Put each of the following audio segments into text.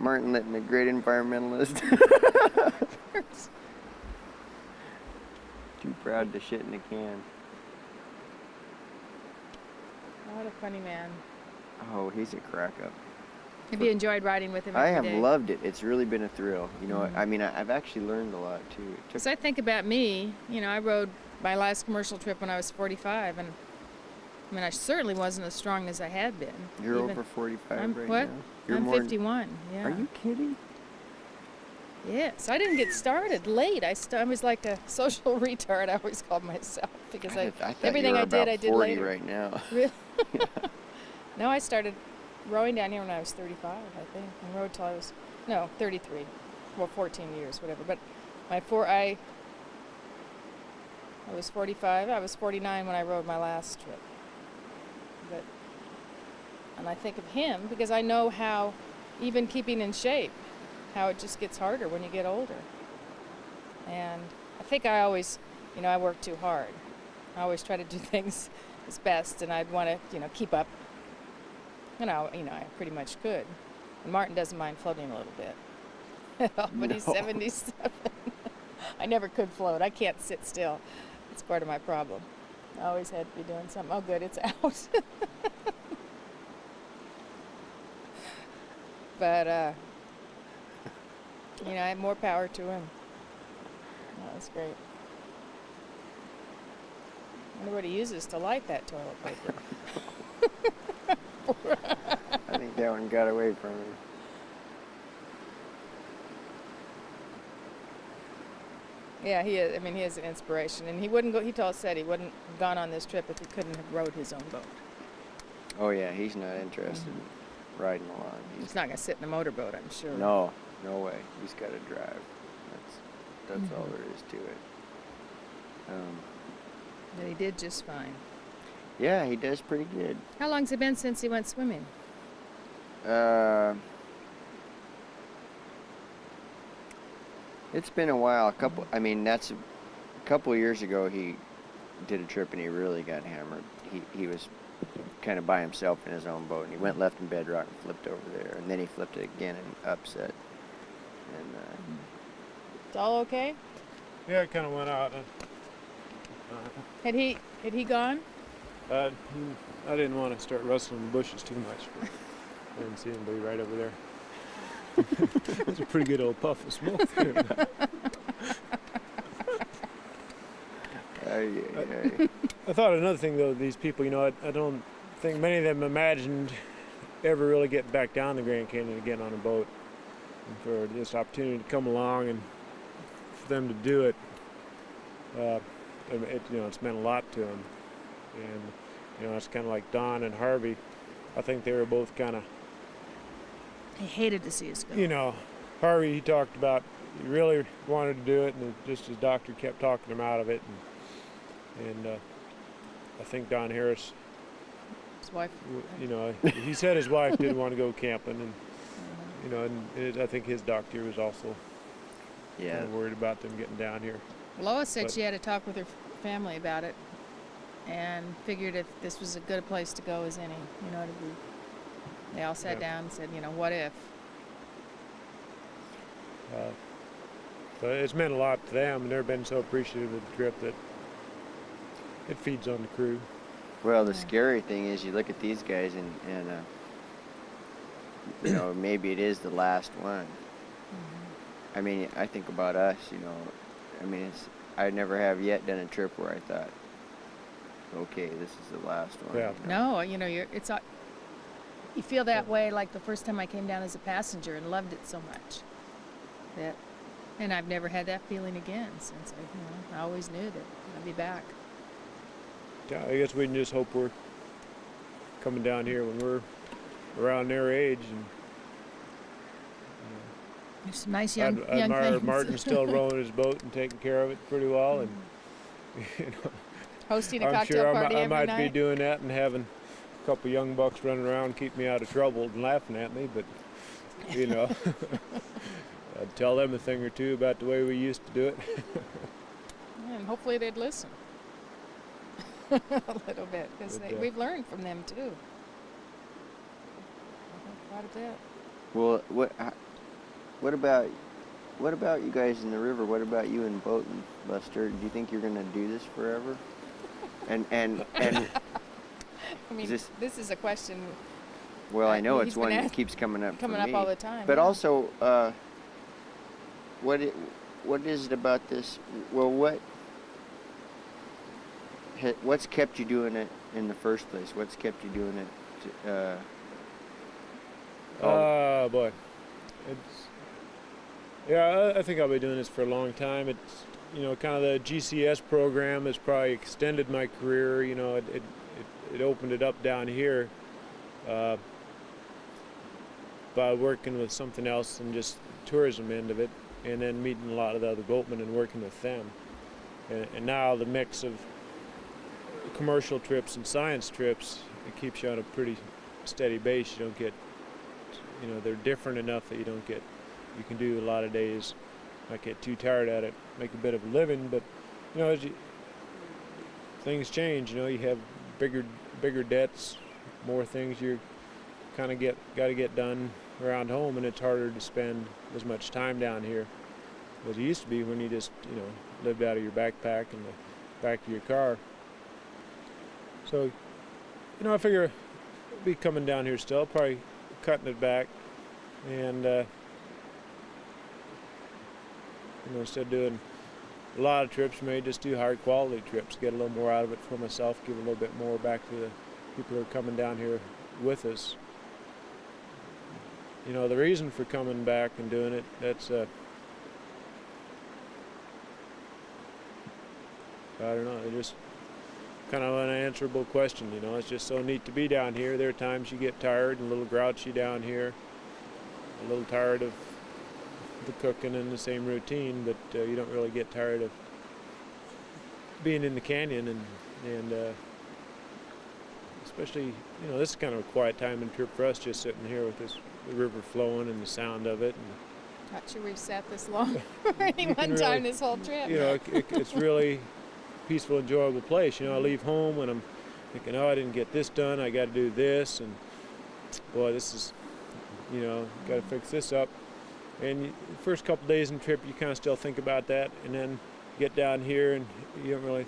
Martin Litton, a great environmentalist. Too proud to shit in a can. What a funny man. Oh, he's a crack up. Have you enjoyed riding with him every day? I have loved it. It's really been a thrill. You know, I mean, I've actually learned a lot, too. Because I think about me, you know, I rode my last commercial trip when I was 45, and I mean, I certainly wasn't as strong as I had been. You're over 45 right what? now? You're I'm 51, yeah. Are you kidding? Yes, I didn't get started late. I was like a social retard, I always called myself, because I thought everything you were I did later. right now. Really? Yeah. No, I started rowing down here when I was 35, I think, and rode till I was, 33. Well, 14 years, whatever. But I was 45. I was 49 when I rode my last trip. And I think of him because I know how, even keeping in shape, how it just gets harder when you get older. And I think I always, I work too hard. I always try to do things as best, and I'd want to, keep up. I pretty much could. And Martin doesn't mind floating a little bit. But he's 77. I never could float. I can't sit still. It's part of my problem. I always had to be doing something. Oh, good, it's out. But, I have more power to him. Oh, that's great. I wonder what he uses to light that toilet paper. I think that one got away from me. Yeah, he is. I mean, he is an inspiration. And he wouldn't go, he said he wouldn't have gone on this trip if he couldn't have rowed his own boat. Oh, yeah, he's not interested in riding along. He's not going to sit in a motorboat, I'm sure. No way. He's got to drive. That's all there is to it. But he did just fine. Yeah, he does pretty good. How long's it been since he went swimming? It's been a while. That's a couple of years ago he did a trip and he really got hammered. He was kind of by himself in his own boat, and he went left in bedrock and flipped over there, and then he flipped it again and upset. And it's all okay? Yeah, it kind of went out. Had he gone? I didn't want to start rustling the bushes too much, but I didn't see anybody right over there. It's a pretty good old puff of smoke there. I thought another thing, though, these people, I don't think many of them imagined ever really getting back down the Grand Canyon again on a boat. And for this opportunity to come along and for them to do it, it's meant a lot to them. And, it's kind of like Don and Harvey. I think they were both kind of... He hated to see us go. Harvey, he talked about he really wanted to do it, and just his doctor kept talking him out of it. And I think Don Harris, his wife, he said his wife didn't want to go camping, and I think his doctor was also worried about them getting down here. Lois said she had to talk with her family about it, and figured if this was as good a place to go as any, They all sat down and said, what if? So it's meant a lot to them, and they've been so appreciative of the trip that it feeds on the crew. Well, the scary thing is you look at these guys and maybe it is the last one. Mm-hmm. I mean, I think about us, I never have yet done a trip where I thought, okay, this is the last one. Yeah. No, you feel that way like the first time I came down as a passenger and loved it so much. And I've never had that feeling again since I always knew that I'd be back. Yeah, I guess we can just hope we're coming down here when we're around their age. And there's some nice young admire things. Martin still rowing his boat and taking care of it pretty well. And hosting a cocktail party every night. I might be doing that and having a couple young bucks running around keep me out of trouble and laughing at me, but I'd tell them a thing or two about the way we used to do it. And hopefully they'd listen a little bit, because we've learned from them too. Quite a bit. Well, What about you guys in the river? What about you in boating, Buster? Do you think you're gonna do this forever? And I mean, is this is a question well, I know he's it's been one that asked- keeps coming up coming for up me. all the time. But yeah. also, what is it about this? Well, what's kept you doing it in the first place? What's kept you doing it? Oh boy, I think I'll be doing this for a long time. It's kind of the GCS program has probably extended my career. It opened it up down here by working with something else than just tourism end of it, and then meeting a lot of the other boatmen and working with them. And now the mix of commercial trips and science trips, it keeps you on a pretty steady base. You don't get, they're different enough that you can do a lot of days, not get too tired at it, make a bit of a living. But as things change, you have bigger debts, more things you kind of got to get done around home, and it's harder to spend as much time down here as it used to be when you just lived out of your backpack and the back of your car. So I figure I'll be coming down here still, probably cutting it back, and instead of doing a lot of trips, maybe just do higher quality trips, get a little more out of it for myself, give a little bit more back to the people who are coming down here with us. The reason for coming back and doing it, that's I don't know, it's just kind of an unanswerable question. It's just so neat to be down here. There are times you get tired and a little grouchy down here, a little tired of the cooking and the same routine, but you don't really get tired of being in the canyon, and especially this is kind of a quiet time and trip for us, just sitting here with the river flowing and the sound of it. And Not sure we've sat this long for any You one can time really- this whole trip. it's really peaceful, enjoyable place. I leave home and I'm thinking, I didn't get this done, I got to do this, and boy, this is, got to fix this up. And the first couple days in the trip, you kind of still think about that, and then get down here and you don't really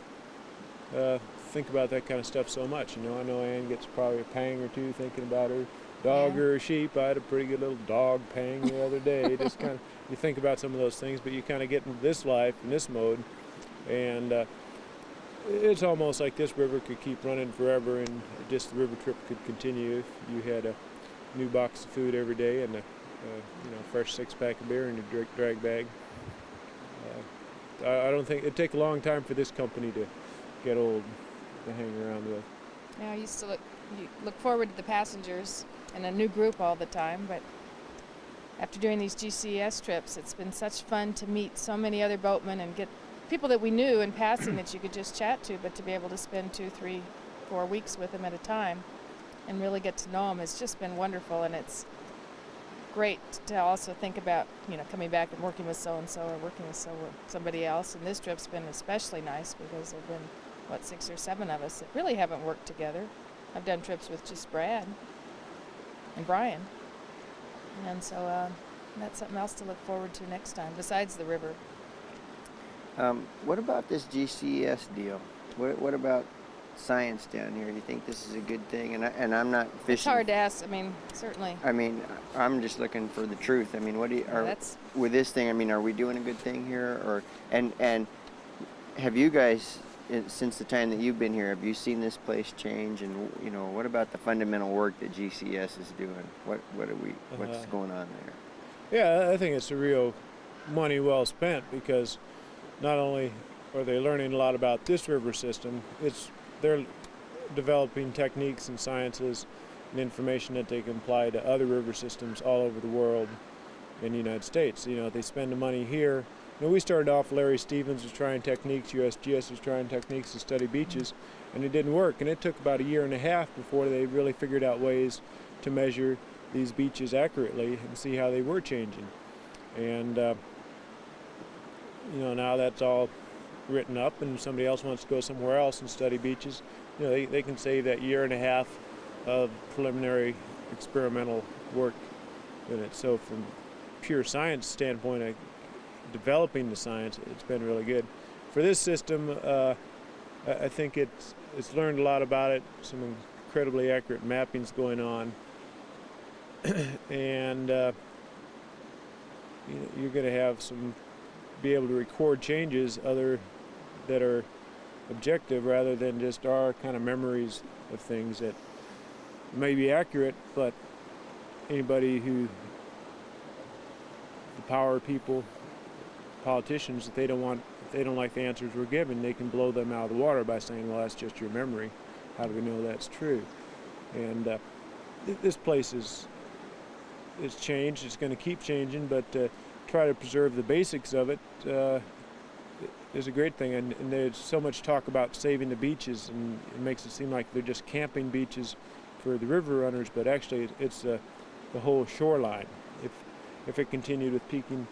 think about that kind of stuff so much. I know Ann gets probably a pang or two thinking about her dog Yeah. or her sheep. I had a pretty good little dog pang the other day. Just kind of, you think about some of those things, but you kind of get into this life, in this mode, and it's almost like this river could keep running forever, and just the river trip could continue if you had a new box of food every day and a fresh 6-pack of beer in your drag bag. I don't think it'd take a long time for this company to get old to hang around with. Yeah, I used to look forward to the passengers and a new group all the time, but after doing these GCS trips, it's been such fun to meet so many other boatmen and get people that we knew in passing that you could just chat to, but to be able to spend 2, 3, 4 weeks with them at a time and really get to know them has just been wonderful. And it's great to also think about, coming back and working with so-and-so or working with somebody else. And this trip's been especially nice because there have been, 6 or 7 of us that really haven't worked together. I've done trips with just Brad and Brian. And so that's something else to look forward to next time, besides the river. What about this GCS deal? What about science down here? Do you think this is a good thing? And I'm not fishing. It's hard to ask. Certainly. I'm just looking for the truth. What do you with this thing? Are we doing a good thing here, or and have you guys, since the time that you've been here, have you seen this place change? And what about the fundamental work that GCS is doing? What's going on there? Yeah, I think it's a real money well spent, because not only are they learning a lot about this river system, they're developing techniques and sciences and information that they can apply to other river systems all over the world in the United States. They spend the money here. We started off, Larry Stevens was trying techniques, USGS was trying techniques to study beaches, and it didn't work. And it took about 1.5 years before they really figured out ways to measure these beaches accurately and see how they were changing. And now that's all written up, and somebody else wants to go somewhere else and study beaches, they can save that 1.5 years of preliminary experimental work in it. So from pure science standpoint, developing the science, it's been really good. For this system, I think it's learned a lot about it. Some incredibly accurate mapping's going on, and you're going to have be able to record changes that are objective rather than just our kind of memories of things that may be accurate, but anybody the power people, politicians, if they don't like the answers we're given, they can blow them out of the water by saying, well, that's just your memory. How do we know that's true? And this place is changed. It's going to keep changing, but try to preserve the basics of it is a great thing. And there's so much talk about saving the beaches, and it makes it seem like they're just camping beaches for the river runners, but actually it's the whole shoreline. If it continued with peaking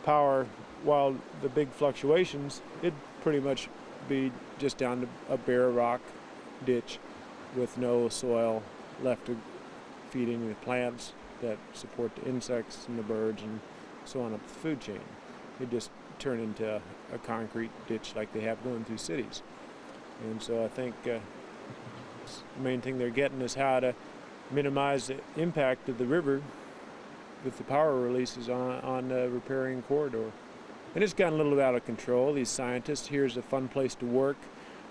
power while the big fluctuations, it'd pretty much be just down to a bare rock ditch with no soil left to feeding the plants that support the insects and the birds and so on up the food chain. It'd just turn into a concrete ditch like they have going through cities. And so I think the main thing they're getting is how to minimize the impact of the river with the power releases on the riparian corridor. And it's gotten a little out of control. These scientists, here's a fun place to work.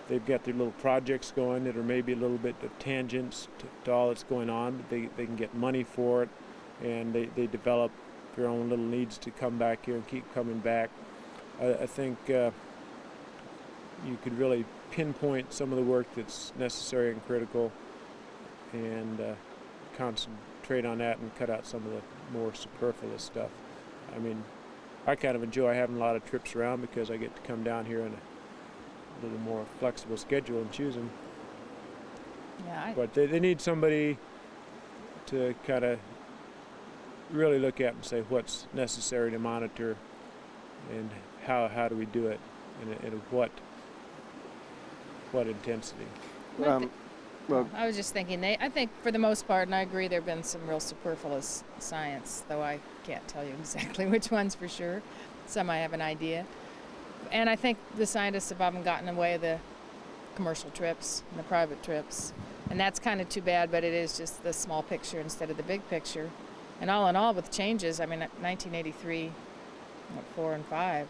They've got their little projects going that are maybe a little bit of tangents to all that's going on, but they can get money for it, and they develop their own little needs to come back here and keep coming back. I think you could really pinpoint some of the work that's necessary and critical, and concentrate on that and cut out some of the more superfluous stuff. I mean, I kind of enjoy having a lot of trips around because I get to come down here in a little more flexible schedule and choose them. Yeah, But they need somebody to kind of really look at and say what's necessary to monitor and how do we do it and what intensity. Well, I was just thinking, I think for the most part, and I agree, there have been some real superfluous science, though I can't tell you exactly which ones for sure. Some I have an idea. And I think the scientists have often gotten away the commercial trips and the private trips. And that's kind of too bad, but it is just the small picture instead of the big picture. And all in all, with changes, I mean, 1983, 4 and 5,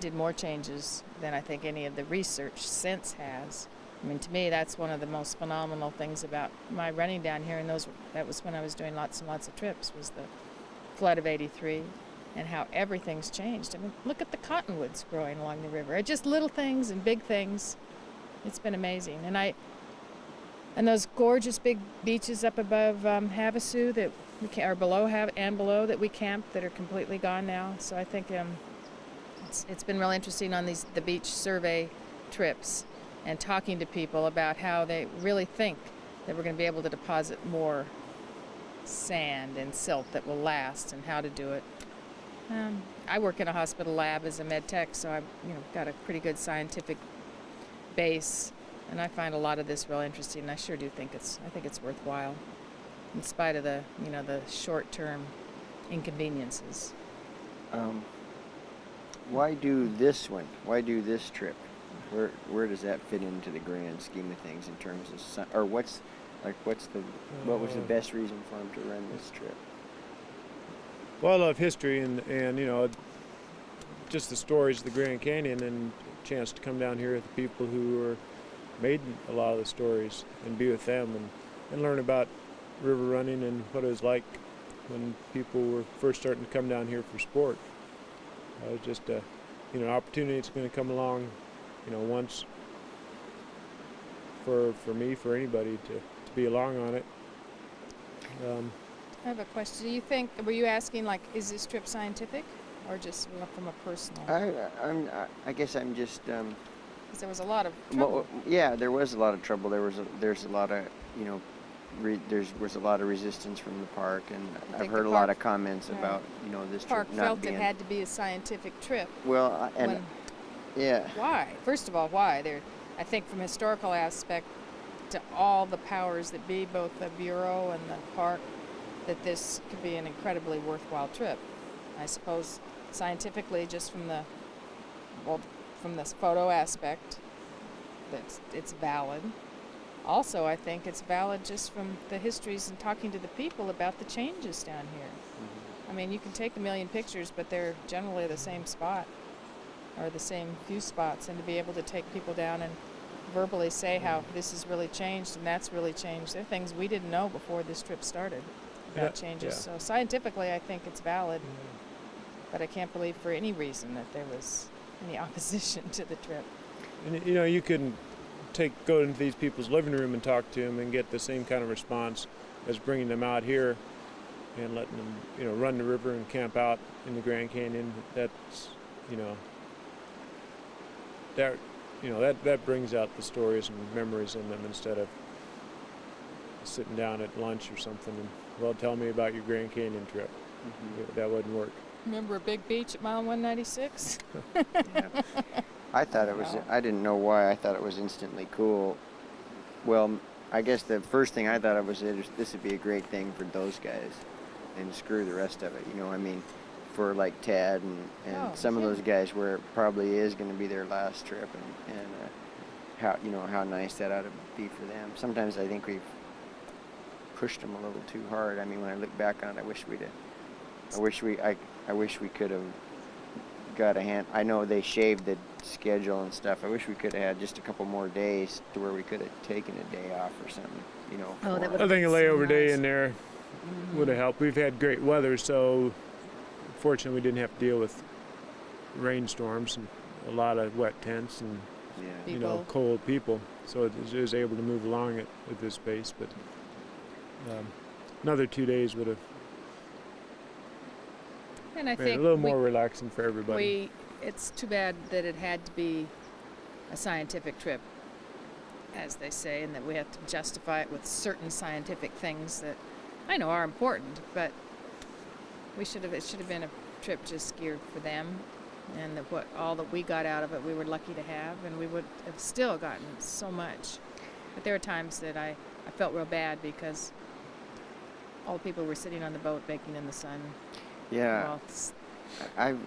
did more changes than I think any of the research since has. I mean, to me, that's one of the most phenomenal things about my running down here, and that was when I was doing lots and lots of trips, was the flood of 83 and how everything's changed. I mean, look at the cottonwoods growing along the river. Just little things and big things. It's been amazing. And those gorgeous big beaches up above Havasu that are below that we camped that are completely gone now. So I think it's been real interesting on the beach survey trips and talking to people about how they really think that we're going to be able to deposit more sand and silt that will last and how to do it. I work in a hospital lab as a med tech, so I've got a pretty good scientific base, and I find a lot of this real interesting. And I sure do think it's worthwhile, in spite of the the short-term inconveniences. why do this one? Why do this trip? Where does that fit into the grand scheme of things in terms of what was the best reason for him to run this trip? Well, I love history and just the stories of the Grand Canyon, and a chance to come down here with the people who made a lot of the stories and be with them and learn about river running and what it was like when people were first starting to come down here for sport. It was just a opportunity that's going to come along once for me, for anybody to be along on it. I have a question. Were you asking, is this trip scientific or just from a personal? I guess I'm just. Because there was a lot of trouble. Yeah, there was a lot of trouble. There's a lot of there was a lot of resistance from the park, and I've heard a lot of comments about this park trip not felt being. it had to be a scientific trip. Well, yeah. Why? First of all, why? I think from a historical aspect, to all the powers that be, both the Bureau and the park, that this could be an incredibly worthwhile trip. I suppose scientifically, just from the photo aspect, it's valid. Also, I think it's valid just from the histories and talking to the people about the changes down here. I mean, you can take a million pictures, but they're generally the same spot or the same few spots, and to be able to take people down and verbally say how this has really changed and that's really changed. There are things we didn't know before this trip started about changes. So scientifically, I think it's valid, but I can't believe for any reason that there was any opposition to the trip. And you know, you can go into these people's living room and talk to them and get the same kind of response as bringing them out here and letting them, you know, run the river and camp out in the Grand Canyon. That's, you know, that brings out the stories and memories in them instead of sitting down at lunch or something and, well, tell me about your Grand Canyon trip. That wouldn't work. Remember a big beach at mile 196? Yeah. I thought it was, I didn't know why, I thought it was instantly cool. Well, I guess the first thing I thought of was this would be a great thing for those guys and screw the rest of it, you know, I mean, for like Tad and some of those guys where it probably is going to be their last trip and how, you know, how nice that ought to be for them. Sometimes I think we've pushed them a little too hard. I mean, when I look back on it, I wish we could have got a hand. I know they shaved the schedule and stuff. I wish we could have had just a couple more days to where we could have taken a day off or something, you know. I think a layover day in there would have helped. We've had great weather, so fortunately we didn't have to deal with rainstorms and a lot of wet tents and you know, cold people. So it was able to move along at this pace, but another 2 days would have and I made think it a little more relaxing for everybody. It's too bad that it had to be a scientific trip, as they say, and that we have to justify it with certain scientific things that I know are important, but it should have been a trip just geared for them, and all that we got out of it we were lucky to have, and we would have still gotten so much. But there were times that I felt real bad because all the people were sitting on the boat baking in the sun. Yeah, while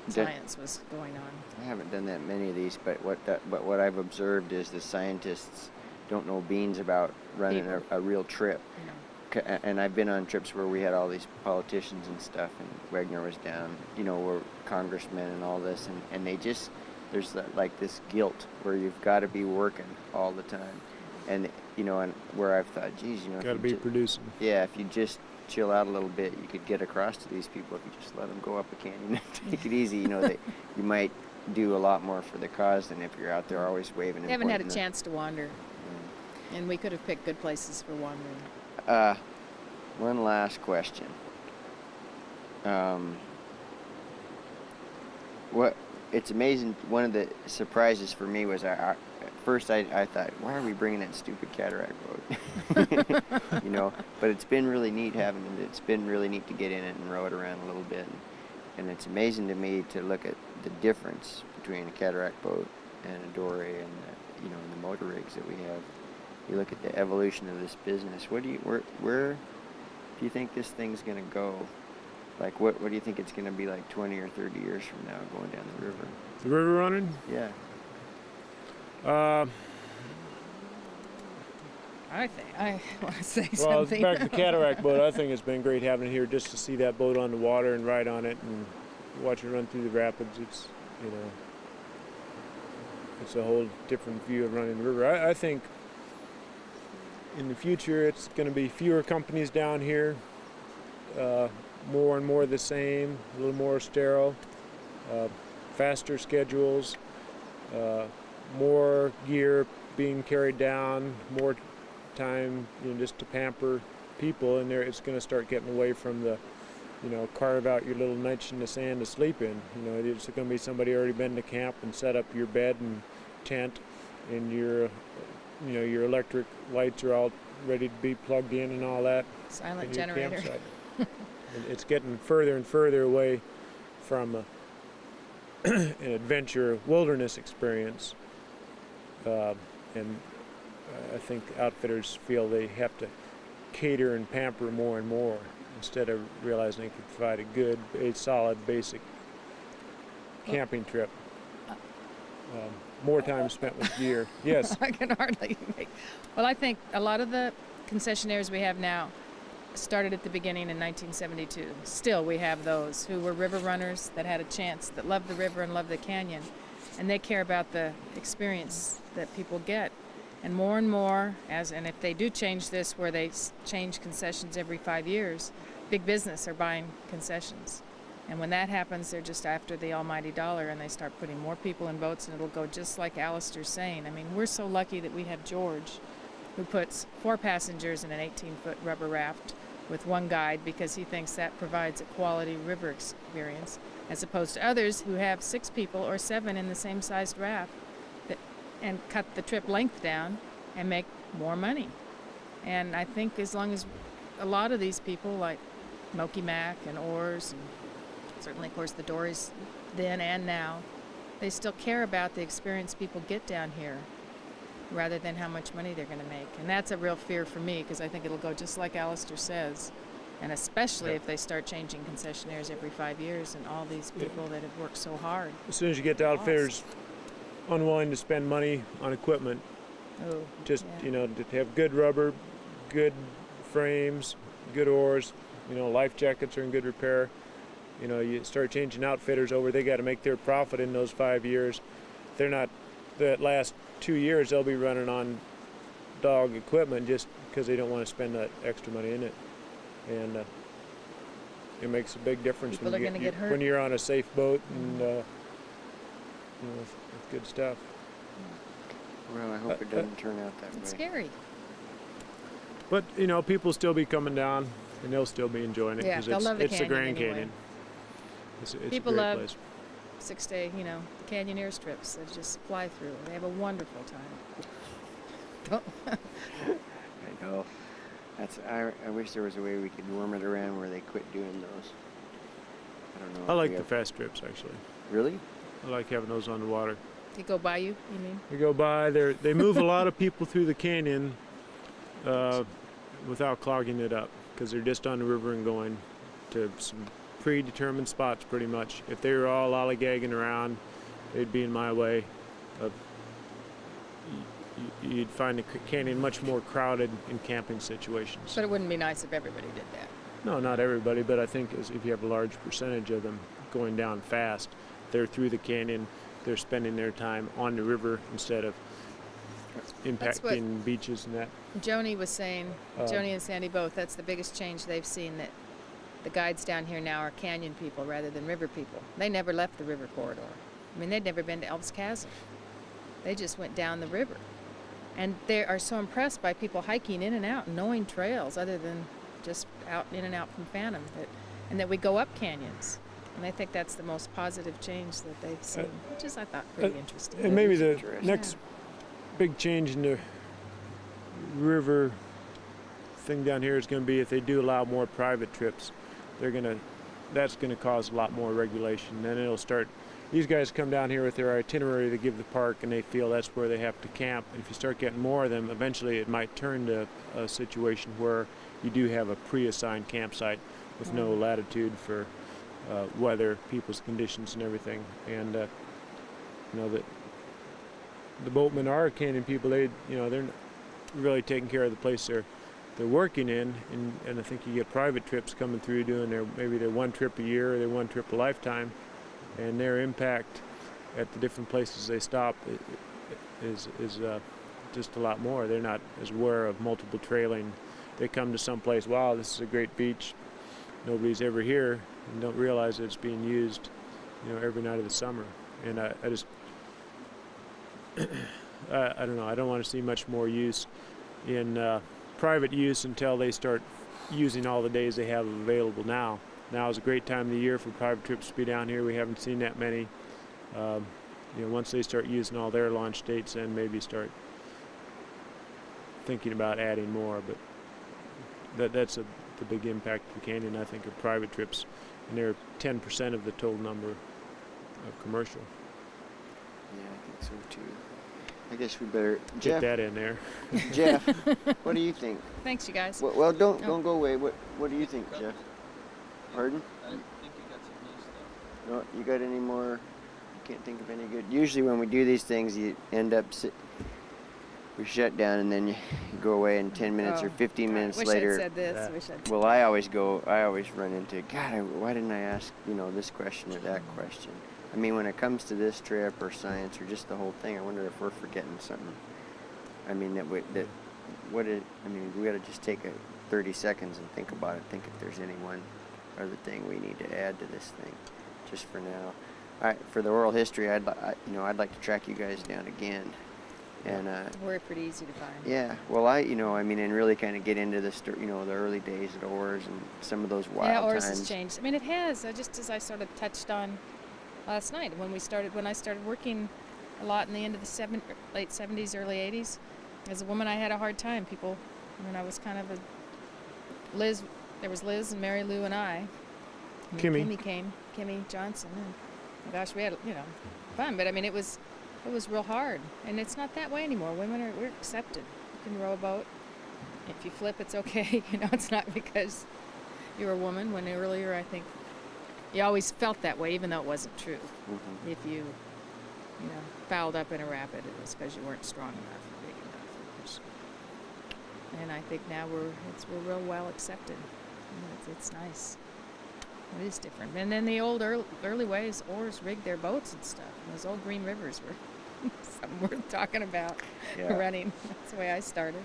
science was going on. I haven't done that many of these, but what I've observed is the scientists don't know beans about running a real trip. And I've been on trips where we had all these politicians and stuff, and Wagner was down, you know, we're congressmen and all this, and they just, there's like this guilt where you've got to be working all the time. And, you know, and where I've thought, geez, you know. Got to be producing. Yeah, if you just chill out a little bit, you could get across to these people if you just let them go up a canyon and take it easy. You know, you might do a lot more for the cause than if you're out there always waving. They haven't had a chance to wander, and we could have picked good places for wandering. One last question. It's amazing. One of the surprises for me was at first I thought, why are we bringing that stupid cataract boat? You know, but it's been really neat having it. It's been really neat to get in it and row it around a little bit, and it's amazing to me to look at the difference between a cataract boat and a dory and you know, the motor rigs that we have. You look at the evolution of this business. Where do you think this thing's gonna go? Like, what do you think it's gonna be like 20 or 30 years from now, going down the river? The river running? Yeah. I want to say well, something. Back to the cataract boat, I think it's been great having it here just to see that boat on the water and ride on it and watch it run through the rapids. It's, you know, it's a whole different view of running the river. I think in the future it's going to be fewer companies down here, more and more the same, a little more sterile, faster schedules, more gear being carried down, more time, you know, just to pamper people, and it's going to start getting away from the, you know, carve out your little niche in the sand to sleep in. You know, it's going to be somebody already been to camp and set up your bed and tent, and your electric lights are all ready to be plugged in and all that. Silent generator. It's getting further and further away from an adventure wilderness experience, and I think outfitters feel they have to cater and pamper more and more instead of realizing they could provide a solid, basic camping trip. More time spent with gear. Yes. I can hardly make. Well, I think a lot of the concessionaires we have now started at the beginning in 1972. Still, we have those who were river runners that had a chance, that loved the river and loved the canyon, and they care about the experience that people get. And more, and if they do change this, where they change concessions every 5 years, big business are buying concessions. And when that happens, they're just after the almighty dollar, and they start putting more people in boats, and it'll go just like Alistair's saying. I mean, we're so lucky that we have George, who puts 4 passengers in an 18-foot rubber raft with 1 guide, because he thinks that provides a quality river experience, as opposed to others who have 6 people or 7 in the same sized raft and cut the trip length down and make more money. And I think as long as a lot of these people, like Moki Mac and OARS, and certainly, of course, the Dories then and now, they still care about the experience people get down here rather than how much money they're going to make. And that's a real fear for me, because I think it'll go just like Alistair says, and especially if they start changing concessionaires every 5 years, and all these people that have worked so hard. As soon as you get the outfitters unwilling to spend money on equipment, to have good rubber, good frames, good oars, life jackets are in good repair. You start changing outfitters over, they got to make their profit in those 5 years. They're not, the last 2 years they'll be running on dog equipment just because they don't want to spend that extra money in it. And it makes a big difference when you're on a safe boat and with good stuff. Well, I hope it doesn't turn out that way. It's scary. But people still be coming down, and they'll still be enjoying it, because it's the Grand Canyon. It's People a great love place. 6-day, the Canyoneer strips that just fly through. They have a wonderful time. I know. I wish there was a way we could worm it around where they quit doing those. I don't know. I like the fast trips, actually. Really? I like having those on the water. They go by you mean? They go by. They move a lot of people through the canyon without clogging it up, because they're just on the river and going to some predetermined spots pretty much. If they were all lollygagging around, they'd be in my way. You'd find the canyon much more crowded in camping situations. But it wouldn't be nice if everybody did that. No, not everybody, but I think if you have a large percentage of them going down fast, they're through the canyon, they're spending their time on the river instead of impacting beaches and that. Joni was saying, Joni and Sandy both, that's the biggest change they've seen, that the guides down here now are canyon people rather than river people. They never left the river corridor. I mean, they'd never been to Elves Chasm. They just went down the river. And they are so impressed by people hiking in and out and knowing trails other than just out in and out from Phantom, and that we go up canyons. And I think that's the most positive change that they've seen, which is, I thought, pretty interesting. And maybe the next big change in the river thing down here is going to be if they do allow more private trips. That's going to cause a lot more regulation. Then it'll start. These guys come down here with their itinerary to give the park, and they feel that's where they have to camp. And if you start getting more of them, eventually it might turn to a situation where you do have a pre-assigned campsite with no latitude for weather, people's conditions, and everything. And that the boatmen are canyon people. They're really taking care of the place they're working in, and I think you get private trips coming through doing maybe their 1 trip a year or their 1 trip a lifetime, and their impact at the different places they stop is just a lot more. They're not as aware of multiple trailing. They come to some place, wow, this is a great beach, nobody's ever here, and don't realize that it's being used, every night of the summer. And I just, I don't know, I don't want to see much more use in private use until they start using all the days they have available now. Now is a great time of the year for private trips to be down here. We haven't seen that many. Once they start using all their launch dates, then maybe start thinking about adding more. But that's the big impact of the canyon, I think, of private trips, and they're 10% of the total number of commercial. Yeah, I think so too. I guess we better get that in there. Jeff, what do you think? Thanks, you guys. Well, don't go away. What do you think, Jeff? Pardon? I think you got some new stuff. No, you got any more? Can't think of any good. Usually when we do these things, you end up we shut down and then you go away, and 10 minutes or 15 minutes wish later. I'd said this. Yeah. Wish I'd Well, I always run into, God, why didn't I ask, this question or that question? I mean, when it comes to this trip or science or just the whole thing, I wonder if we're forgetting something. I mean, we got to just take 30 seconds and think about it. Think if there's any one other thing we need to add to this thing, just for now. All right, for the oral history, I'd like to track you guys down again. And We're pretty easy to find. yeah, well, and really kind of get into the early days at OARS and some of those wild Yeah, OARS times. has changed. I mean, it has. Just as I sort of touched on last night when I started working a lot in the end of the late 70s, early 80s. As a woman, I had a hard time. When I was kind of Liz. There was Liz and Mary Lou and I. And Kimmy Johnson. And gosh, we had fun, but I mean, it was real hard, and it's not that way anymore. We're accepted. You can row a boat. If you flip, it's okay. It's not because you're a woman. When earlier, I think you always felt that way, even though it wasn't true. Mm-hmm. If you fouled up in a rapid, it was because you weren't strong enough, or big enough. And I think now we're real well accepted. It's nice. It is different. And then the old early ways, oars rigged their boats and stuff. And those old green rivers were something worth talking about. Yeah. Running. That's the way I started.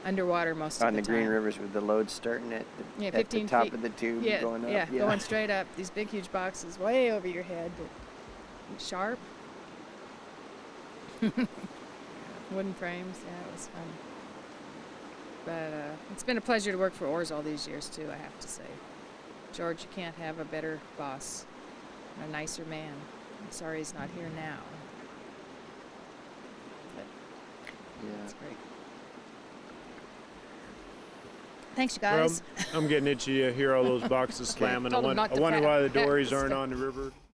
Underwater most of the time. On the green rivers with the load starting at the 15 top feet. of the tube, Yeah, going up. yeah, going straight up. These big, huge boxes way over your head, but sharp. Wooden frames. Yeah, it was fun. But it's been a pleasure to work for OARS all these years, too, I have to say. George, you can't have a better boss, a nicer man. I'm sorry he's not here now. But Yeah. it's great. Thanks, you guys. Well, I'm getting itchy. Hear all those boxes slamming. Told him not I to wonder pack- why the pack dories the aren't stuff. on the river.